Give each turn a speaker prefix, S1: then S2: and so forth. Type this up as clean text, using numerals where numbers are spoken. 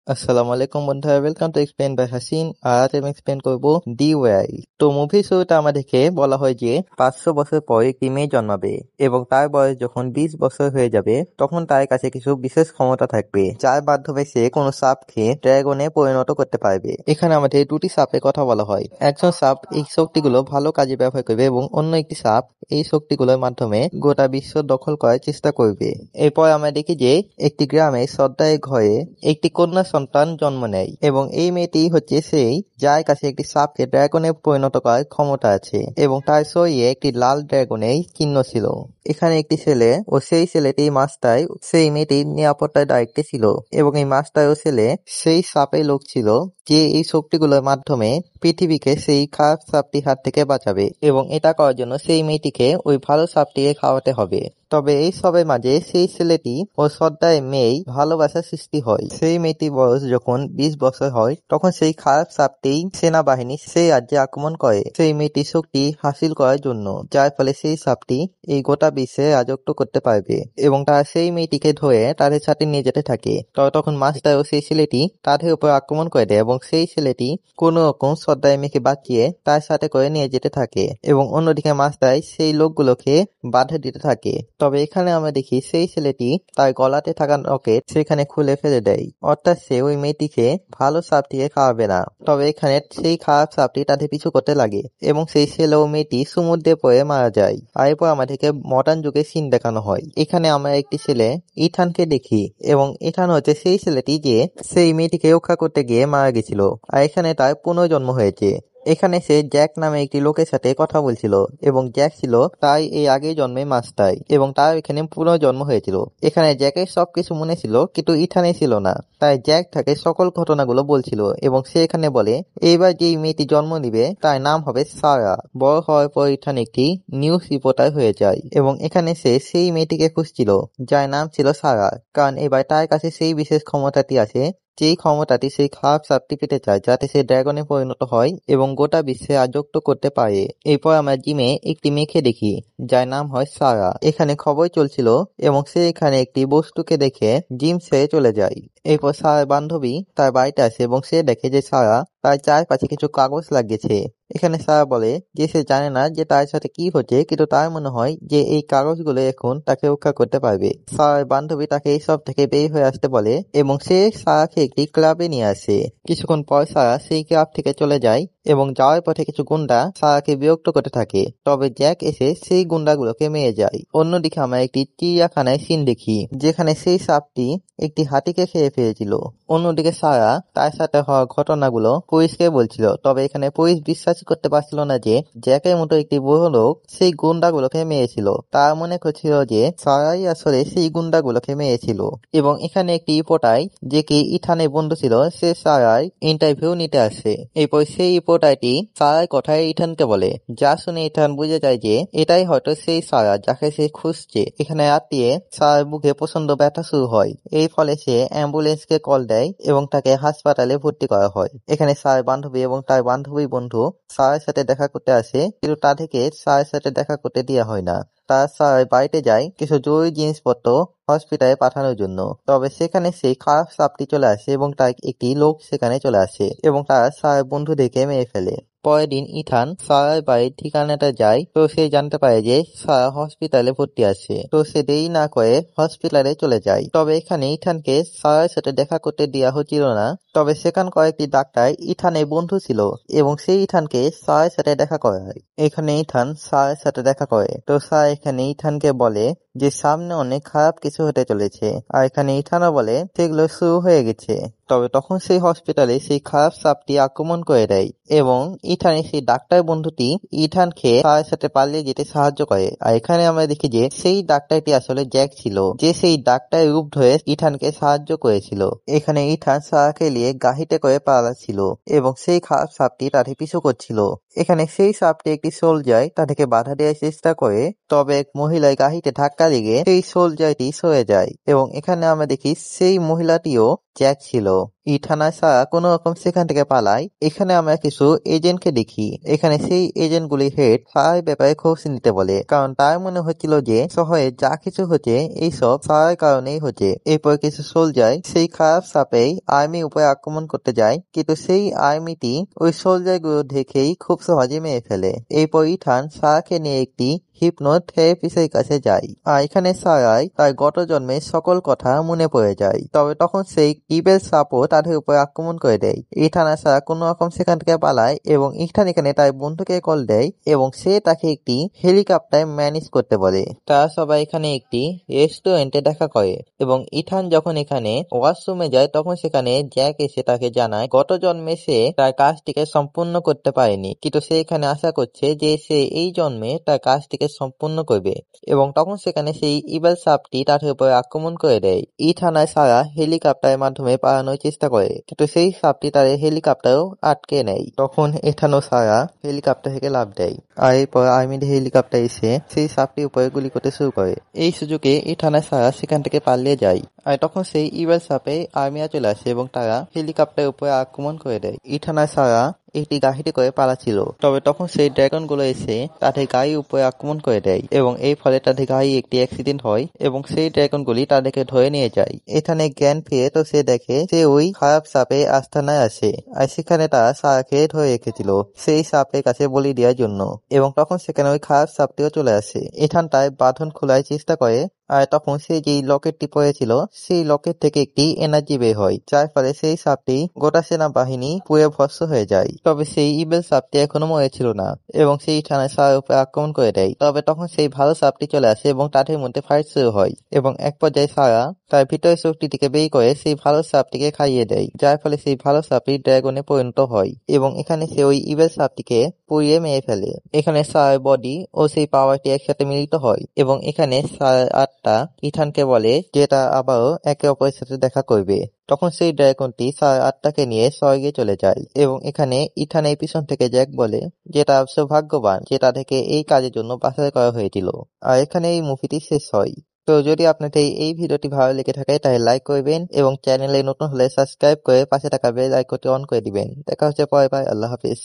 S1: আসসালামু আলাইকুম বন্ধুরা, welcome to explain by Hasin. আজ আমি এক্সপ্লেন করবো ডিওয়াই। তো মুভি শুরুতে আমাদেরকে বলা হয় যে 500 বছর পর একটি মেয়ে জন্মাবে এবং তার বয়স যখন 20 বছর হয়ে যাবে তখন তার কাছে কিছু বিশেষ ক্ষমতা থাকবে যার মাধ্যমে সে কোনো সাপকে ড্রাগনে পরিণত করতে পারবে। এখানে আমাদের দুটি সাপের কথা বলা হয়। একজন সাপ এই শক্তিগুলো ভালো কাজে ব্যবহার করবে এবং অন্য একটি সাপ এই শক্তিগুলোর মাধ্যমে গোটা বিশ্ব দখল করার চেষ্টা করবে। এরপর আমরা দেখি যে একটি গ্রামে সর্দারের ঘরে একটি কন্যা সন্তান জন্ম নেয় এবং এই মেয়েটি হচ্ছে সেই যার কাছে একটি সাপকে ড্রাগনে পরিণত করার ক্ষমতা আছে এবং তার শরীরে একটি লাল ড্রাগনের চিহ্ন ছিল। এখানে একটি ছেলে ও সেই ছেলেটি মাস্টার সেই মেয়েটির নিরাপত্তার দায়িত্বে ছিল এবং এই মাস্টার ও ছেলে সেই সাপের লোক ছিল যে এই শক্তিগুলোর মাধ্যমে পৃথিবীকে সেই খারাপ সাপটির হাত থেকে বাঁচাবে এবং এটা করার জন্য সেই মেয়েটিকে ওই ভালো সাপটিকে খাওয়াতে হবে। তবে এই সবের মাঝে সেই ছেলেটি ও সর্দারের মেয়ে ভালোবাসা সৃষ্টি হয়। সেই মেয়েটির বয়স যখন 20 বছর হয় তখন সেই খারাপ সাপটি সেনাবাহিনী সেই রাজ্যে আক্রমণ করে সেই মেয়েটির শক্তি হাসিল করার জন্য, যার ফলে সেই সাপটি এই গোটা বিশ্বে রাজত্ব করতে পারবে এবং তারা সেই মেয়েটিকে ধরে তাদের সাথে নিয়ে যেতে থাকে। তখন মাস্টার ও সেই ছেলেটি তাদের উপর আক্রমণ করে দেয় এবং সেই ছেলেটি কোন রকম সর্দারের মেয়েকে বাঁচিয়ে তার সাথে করে নিয়ে যেতে থাকে এবং অন্যদিকে মাস্টার সেই লোকগুলোকে বাধা দিতে থাকে। তবে এখানে আমরা দেখি সেই ছেলেটি তার গলাতে থাকা রকেট সেখানে খুলে ফেলে দেয়, অর্থাৎ সে ওই মেয়েটিকে ভালো সাপটিকে খাওয়াবে না। তবে এখানে সেই খারাপ সাপটি তাদের পিছু করতে লাগে এবং সেই ছেলে ও মেয়েটি সমুদ্রে পড়ে মারা যায়। আর এরপর আমাদেরকে মডার্ন যুগের সিন দেখানো হয়। এখানে আমরা একটি ছেলে ইথানকে দেখি এবং ইথান হচ্ছে সেই ছেলেটি যে সেই মেয়েটিকে রক্ষা করতে গিয়ে মারা গেছিল আর এখানে তার পুনর্জন্ম হয়েছে। এখানে সে জ্যাক নামে একটি লোকের সাথে কথা বলছিল এবং জ্যাক ছিল তাই এই আগের জন্মে মাস্টার এবং তার এখানে পুনর্জন্ম হয়েছিল। এখানে জ্যাকের সবকিছু মনে ছিল কিন্তু ইথানে ছিল না, তাই জ্যাক তাকে সকল ঘটনাগুলো বলছিল এবং সে এখানে বলে এইবার যেই মেয়েটি জন্ম নিবে তার নাম হবে সারা। বড় হওয়ার পর ইথান একটি নিউজ রিপোর্টার হয়ে যায় এবং এখানে সে সেই মেয়েটিকে খুঁজছিল যার নাম ছিল সারা, কারণ এবার তার কাছে সেই বিশেষ ক্ষমতাটি আছে যেই ক্ষমতাটি সেই খারাপ সাপটি পেতে চায় যাতে সে ড্রাগনে পরিণত হয় এবং গোটা বিশ্বে রাজত্ব করতে পারে। এরপর আমরা জিমে একটি মেয়েকে দেখি যার নাম হয় সারা। এখানে খবর চলছিল এবং সে এখানে একটি বস্তুকে দেখে জিম ছেড়ে চলে যায়। এরপর সারার বান্ধবী তার বাড়িতে আসে এবং সে দেখে যে সারা তার চারপাশে কিছু কাগজ লাগিয়েছে। এখানে সারা বলে যে সে জানে না যে তার সাথে কি হচ্ছে, কিন্তু তার মনে হয় যে এই কাগজগুলো এখন তাকে রক্ষা করতে পারবে। সারার বান্ধবী তাকে এইসব থেকে বের হয়ে আসতে বলে এবং সে সারাকে একটি ক্লাবে নিয়ে আসে। কিছুক্ষণ পর সারা সেই ক্লাব থেকে চলে যায় এবং যাওয়ার পথে কিছু গুন্ডা সারাকে বিরক্ত করতে থাকে, তবে জ্যাক এসে সেই গুন্ডাগুলোকে মেরে যায়। অন্যদিকে আমরা একটি চিড়িয়াখানায় সিন দেখি যেখানে সেই সাপটি একটি হাতিকে খেয়ে ফেলেছিল। অন্যদিকে সারা তার সাথে হওয়া ঘটনাগুলো পুলিশকে বলছিল, তবে এখানে পুলিশ বিশ্বাস করতে পারছিল না যে জ্যাকের মতো একটি বুড়ো লোক সেই গুন্ডাগুলোকে মেরেছিল। তার মনে করছিল যে সারাই আসলে সেই গুন্ডাগুলোকে মেরেছিল এবং এখানে একটি রিপোর্টার যে কি ইথানের বন্ধু ছিল সে সারার ইন্টারভিউ নিতে আসে। এরপর সেই রিপোর্টারটি সারার কথায় ইথানকে বলে, যা শুনে ইথান বুঝে যায় যে এটাই হয়তো সেই সারা যাকে সে খুঁজছে। এখানে রাত্রিয়ে সারার বুকে প্রচন্ড ব্যথা শুরু হয়, এই ফলে সে অ্যাম্বুলেন্সকে কল দেয় এবং তাকে হাসপাতালে ভর্তি করা হয়। এখানে সারার বান্ধবী এবং তার বান্ধবীর বন্ধু সারার সাথে দেখা করতে আসে, কিন্তু তাদেরকে সারার সাথে দেখা করতে দেওয়া হয় না। তারা সারার বাড়িতে যায় কিছু জরুরি জিনিসপত্র হসপিটালে পাঠানোর জন্য, তবে সেখানে সেই খারাপ সাপটি চলে আসে এবং তার একটি লোক সেখানে চলে আসে এবং তারা সারার বন্ধুদেরকে মেরে ফেলে। পরের দিন ইথান সারার বাড়ির ঠিকানাটা যায়, তো সে জানতে পারে যে সারা হসপিটালে ভর্তি আছে, তো সে দেরি না করে হসপিটালে চলে যায়। তবে এখানে ইথানকে সারার সাথে দেখা করতে দেওয়া হচ্ছিল না, তবে সেখানকার একটি ডাক্তার ইথানের বন্ধু ছিল এবং সেই ইথানকে সারার সাথে দেখা করায়। এখানে ইথান সারার সাথে দেখা করে, তো সারা এখানে ইথানকে বলে যে সামনে অনেক খারাপ কিছু হতে চলেছে, আর এখানে ইথানও বলে সেগুলো শুরু হয়ে গেছে। তবে তখন সেই হসপিটালে সেই খারাপ সাপটি আক্রমণ করে দেয় এবং ইথানের সেই ডাক্তার বন্ধুটি ইথানকে তার সাথে পালিয়ে যেতে সাহায্য করে। আর এখানে আমরা দেখি যে সেই ডাক্তারটি আসলে জ্যাক ছিল, যে সেই ডাক্তার রূপ ধরে ইথানকে সাহায্য করেছিল। এখানে ইথান সারাকে নিয়ে গাড়িতে করে পালাচ্ছিল এবং সেই খারাপ সাপটি তাদের পিছু করছিল। এখানে সেই সাপটি একটি সোলজার তাদেরকে বাধা দেওয়ার চেষ্টা করে তবে এক মহিলার গাড়িতে ধাক্কা লেগে সেই সোলজারটি সরে যায় এবং এখানে আমরা দেখি সেই মহিলাটিও জ্যাক ছিল। ইথান আর সারা কোনো রকম সেখান থেকে পালায়। এখানে আমরা কিছু এজেন্টকে দেখি। এখানে সেই এজেন্টগুলি হেড সারার ব্যাপারে খোঁজ নিতে বলে, কারণ তার মনে হচ্ছিল যে শহরে যা কিছু হচ্ছে এইসব সারার কারণেই হচ্ছে। এরপর কিছু সোলজার সেই খারাপ সাপেই আর্মির উপরে আক্রমণ করতে যায়, কিন্তু সেই আর্মিটি ওই সোলজার গুলো দেখেই খুব সহজে মেরে ফেলে। এরপর ইথান সারাকে নিয়ে একটি হিপনোথেরাপিস্টের কাছে যায়, আর এখানে সারাই তার গত জন্মের সকল কথা মনে পড়ে যায়। তবে তখন সেই ইবেল সাপও তাদের উপর আক্রমণ করে দেয়। ইথান আর সারা কোনো রকম সেখান থেকে পালায় এবং ইথান এখানে তার বন্ধুকে কল দেয় এবং সে তাকে একটি হেলিকপ্টার ম্যানেজ করতে বলে। তারা সবাই এখানে একটি রেস্টুরেন্টে দেখা করে এবং ইথান যখন এখানে ওয়াশরুমে যায় তখন সেখানে জ্যাক এসে তাকে জানায় গত জন্মে সে তার কাজটিকে সম্পূর্ণ করতে পারেনি, কিন্তু সে এখানে আশা করছে যে সে এই জন্মে তার কাজটিকে সম্পূর্ণ করবে এবং তখন সেখানে সেই ইবেল সাপটি তাদের উপরে আক্রমণ করে দেয়। ইথান আর সারা হেলিকপ্টারের মাধ্যমে পালানোর চেষ্টা করে, কিন্তু সেই সাপটি তাদের হেলিকপ্টারও আটকে নেয়। তখন ইথান ও সারা হেলিকপ্টার থেকে লাফ দেয়, আর এরপর আর্মির হেলিকপ্টার এসে সেই সাপটির উপরে গুলি করতে শুরু করে। এই সুযোগে ইথান আর সারা সেখান থেকে পালিয়ে যায়, আর তখন সেই ইবেল সাপে আর্মিরা চলে আসে এবং তারা হেলিকপ্টারের উপরে আক্রমণ করে দেয়। ইথান আর সারা একটি গাড়িতে করে পালাচ্ছিল, তবে তখন সেই ড্রাগন গুলো এসে তাদের গাড়ির উপরে আক্রমণ করে দেয় এবং এই ফলে তাদের গাড়ি একটি অ্যাক্সিডেন্ট হয় এবং সেই ড্রাগন গুলি তাদেরকে ধরে নিয়ে যায়। এখানে জ্ঞান ফিরে তো সে দেখে সে ওই খারাপ সাপে আস্তানায় আসে, আর সেখানে তারা সারাকে ধরে রেখেছিল সেই সাপের কাছে বলি দেওয়ার জন্য, এবং তখন সেখানে ওই খারাপ সাপটিও চলে আসে। এখান তার বাঁধন খোলার চেষ্টা করে, আর তখন সে যেই লকেটটি পড়েছিল সেই লকেট থেকে একটি এনার্জি বের হয়, যার ফলে সেই সাপটি গোটা সেনাবাহিনী পুড়ে ভস্ম হয়ে যায়। তবে সেই ইবেল সাপটি এখনো মরেছিল না এবং সেই থানায় সারার উপরে আক্রমণ করে দেয়। তবে তখন সেই ভালো সাপটি চলে আসে এবং তাদের মধ্যে ফাইট শুরু হয় এবং এক পর্যায়ে সারা তার ভিতরের শক্তিটিকে বের করে সেই ভালো সাপটিকে খাইয়ে দেয়, যার ফলে সেই ভালো সাপটি ড্রাগনে পরিণত হয় এবং এখানে সে ওই ইবেল সাপটিকে পুড়িয়ে মেরে ফেলে। এখানে সারার বডি ও সেই পাওয়ারটি একসাথে মিলিত হয় এবং এখানে সারার আত্মা ইথানকে বলে যে তা আবারও একে অপরের সাথে দেখা করবে। তখন সেই ড্রাগনটি সারার আত্মাকে নিয়ে স্বর্গে চলে যায় এবং এখানে ইথান এই পিছন থেকে জ্যাক বলে যে তার সৌভাগ্যবান যে তাদেরকে এই কাজের জন্য বাছাই করা হয়েছিল। আর এখানে এই মুভিটি শেষ হয়। তো যদি আপনাদের এই ভিডিওটি ভালো লেগে থাকে তাহলে লাইক করবেন এবং চ্যানেলে নতুন হলে সাবস্ক্রাইব করে পাশে থাকা বেল আইকনটি অন করে দিবেন। দেখা হচ্ছে পরের বার। আল্লাহ হাফিজ।